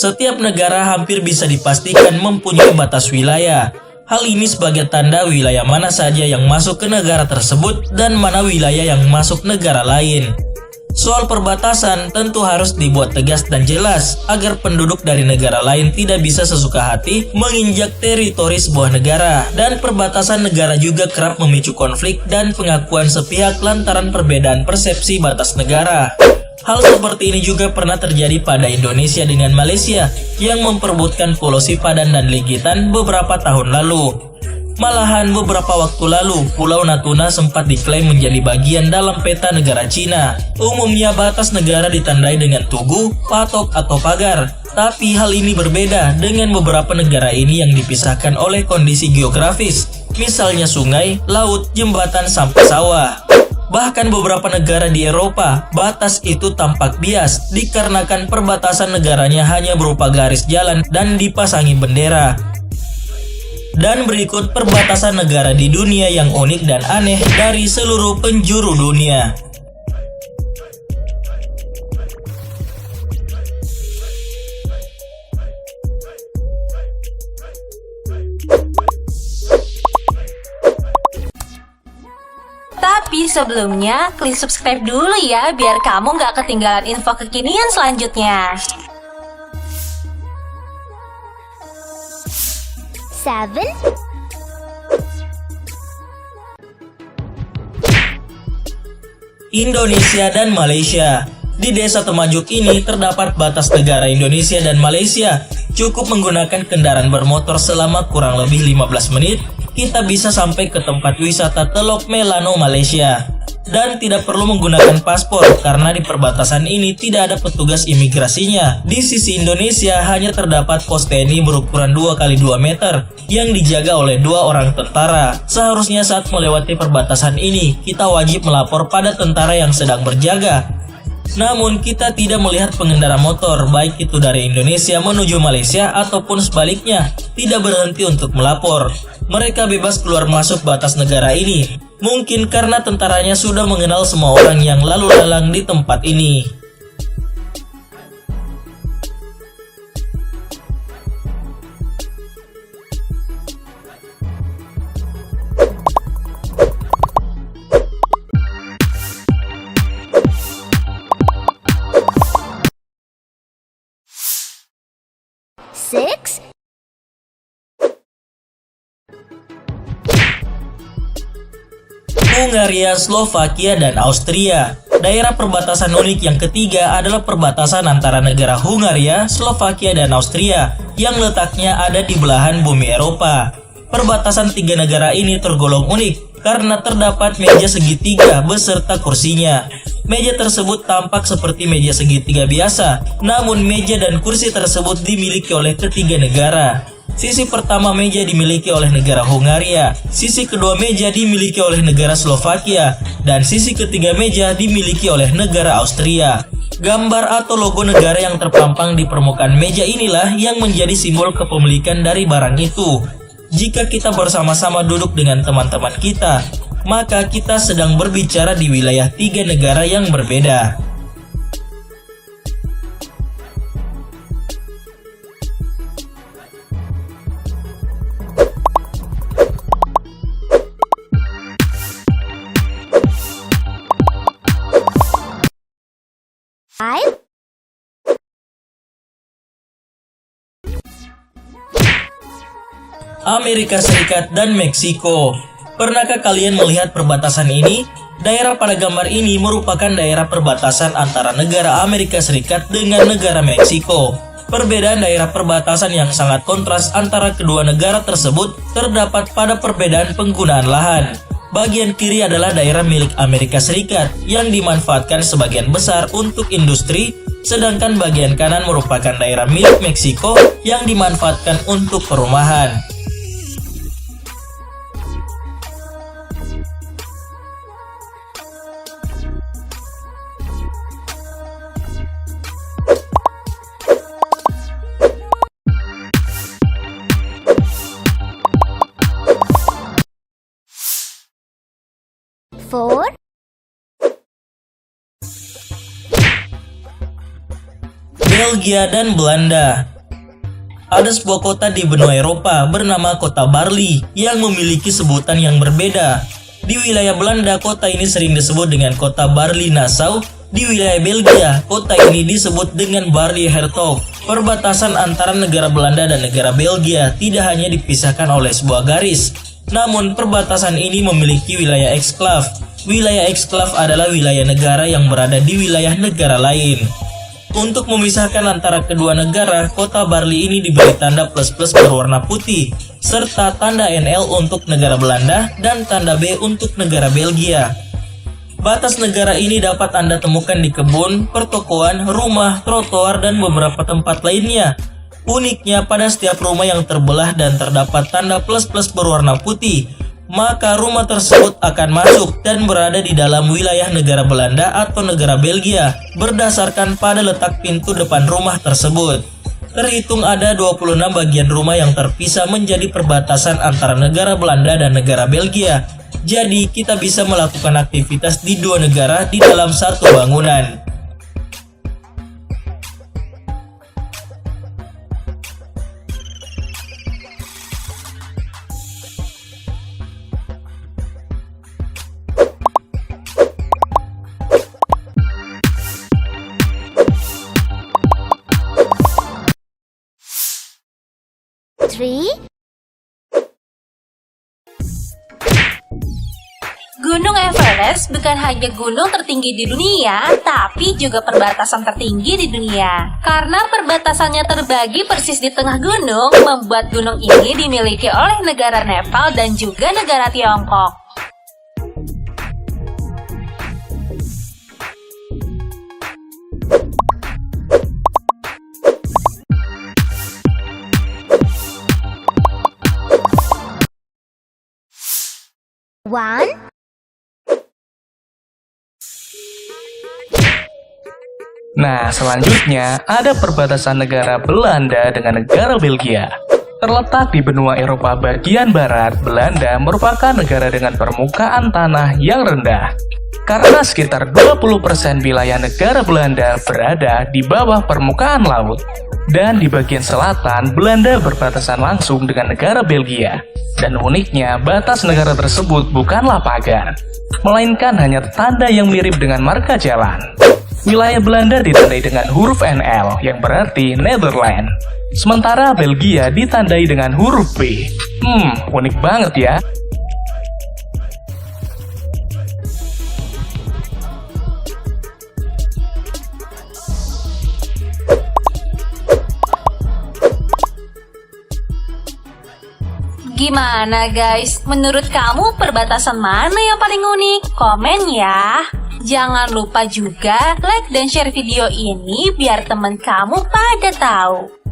Setiap negara hampir bisa dipastikan mempunyai batas wilayah. Hal ini sebagai tanda wilayah mana saja yang masuk ke negara tersebut dan mana wilayah yang masuk negara lain. Soal perbatasan tentu harus dibuat tegas dan jelas agar penduduk dari negara lain tidak bisa sesuka hati menginjak teritori sebuah negara, dan perbatasan negara juga kerap memicu konflik dan pengakuan sepihak lantaran perbedaan persepsi batas negara. Hal seperti ini juga pernah terjadi pada Indonesia dengan Malaysia yang memperebutkan Pulau Sipadan dan Ligitan beberapa tahun lalu. Malahan beberapa waktu lalu, Pulau Natuna sempat diklaim menjadi bagian dalam peta negara Cina. Umumnya batas negara ditandai dengan tugu, patok, atau pagar. Tapi hal ini berbeda dengan beberapa negara ini yang dipisahkan oleh kondisi geografis. Misalnya sungai, laut, jembatan, sampai sawah. Bahkan beberapa negara di Eropa, batas itu tampak bias dikarenakan perbatasan negaranya hanya berupa garis jalan dan dipasangi bendera. Dan berikut perbatasan negara di dunia yang unik dan aneh dari seluruh penjuru dunia. Tapi sebelumnya, klik subscribe dulu ya biar kamu nggak ketinggalan info kekinian selanjutnya. 7. Indonesia dan Malaysia. Di desa Temajuk ini terdapat batas negara Indonesia dan Malaysia. Cukup menggunakan kendaraan bermotor selama kurang lebih 15 menit, kita bisa sampai ke tempat wisata Teluk Melano, Malaysia. Dan tidak perlu menggunakan paspor karena di perbatasan ini tidak ada petugas imigrasinya. Di sisi Indonesia hanya terdapat pos TNI berukuran 2x2 meter yang dijaga oleh 2 orang tentara. Seharusnya saat melewati perbatasan ini, kita wajib melapor pada tentara yang sedang berjaga. Namun kita tidak melihat pengendara motor, baik itu dari Indonesia menuju Malaysia ataupun sebaliknya, tidak berhenti untuk melapor. Mereka bebas keluar masuk batas negara ini. Mungkin karena tentaranya sudah mengenal semua orang yang lalu lalang di tempat ini. Hungaria, Slovakia, dan Austria. Daerah perbatasan unik yang ketiga adalah perbatasan antara negara Hungaria, Slovakia, dan Austria yang letaknya ada di belahan bumi Eropa. Perbatasan tiga negara ini tergolong unik karena terdapat meja segitiga beserta kursinya. Meja tersebut tampak seperti meja segitiga biasa, namun meja dan kursi tersebut dimiliki oleh ketiga negara. Sisi pertama meja dimiliki oleh negara Hungaria, sisi kedua meja dimiliki oleh negara Slovakia, dan sisi ketiga meja dimiliki oleh negara Austria. Gambar atau logo negara yang terpampang di permukaan meja inilah yang menjadi simbol kepemilikan dari barang itu. Jika kita bersama-sama duduk dengan teman-teman kita, maka kita sedang berbicara di wilayah tiga negara yang berbeda. Amerika Serikat dan Meksiko. Pernahkah kalian melihat perbatasan ini? Daerah pada gambar ini merupakan daerah perbatasan antara negara Amerika Serikat dengan negara Meksiko. Perbedaan daerah perbatasan yang sangat kontras antara kedua negara tersebut terdapat pada perbedaan penggunaan lahan. Bagian kiri adalah daerah milik Amerika Serikat yang dimanfaatkan sebagian besar untuk industri, sedangkan bagian kanan merupakan daerah milik Meksiko yang dimanfaatkan untuk perumahan. Belgia dan Belanda. Ada sebuah kota di benua Eropa bernama Kota Barli yang memiliki sebutan yang berbeda. Di wilayah Belanda, kota ini sering disebut dengan Kota Barli-Nassau. Di wilayah Belgia, kota ini disebut dengan Barli-Hertog. Perbatasan antara negara Belanda dan negara Belgia tidak hanya dipisahkan oleh sebuah garis, namun perbatasan ini memiliki wilayah eksklav. Wilayah eksklav adalah wilayah negara yang berada di wilayah negara lain. Untuk memisahkan antara kedua negara, kota Barli ini diberi tanda plus-plus berwarna putih, serta tanda NL untuk negara Belanda dan tanda B untuk negara Belgia. Batas negara ini dapat Anda temukan di kebun, pertokoan, rumah, trotoar, dan beberapa tempat lainnya. Uniknya, pada setiap rumah yang terbelah dan terdapat tanda plus-plus berwarna putih, maka rumah tersebut akan masuk dan berada di dalam wilayah negara Belanda atau negara Belgia berdasarkan pada letak pintu depan rumah tersebut. Terhitung ada 26 bagian rumah yang terpisah menjadi perbatasan antara negara Belanda dan negara Belgia. Jadi kita bisa melakukan aktivitas di dua negara di dalam satu bangunan. Gunung Everest bukan hanya gunung tertinggi di dunia, tapi juga perbatasan tertinggi di dunia. Karena perbatasannya terbagi persis di tengah gunung, membuat gunung ini dimiliki oleh negara Nepal dan juga negara Tiongkok. Nah, selanjutnya ada perbatasan negara Belanda dengan negara Belgia. Terletak di benua Eropa bagian barat, Belanda merupakan negara dengan permukaan tanah yang rendah. Karena sekitar 20% wilayah negara Belanda berada di bawah permukaan laut. Dan di bagian selatan, Belanda berbatasan langsung dengan negara Belgia. Dan uniknya, batas negara tersebut bukanlah pagar, melainkan hanya tanda yang mirip dengan marka jalan. Wilayah Belanda ditandai dengan huruf NL yang berarti Netherlands. Sementara Belgia ditandai dengan huruf B. Unik banget ya. Gimana guys? Menurut kamu perbatasan mana yang paling unik? Komen ya! Jangan lupa juga like dan share video ini biar teman kamu pada tahu.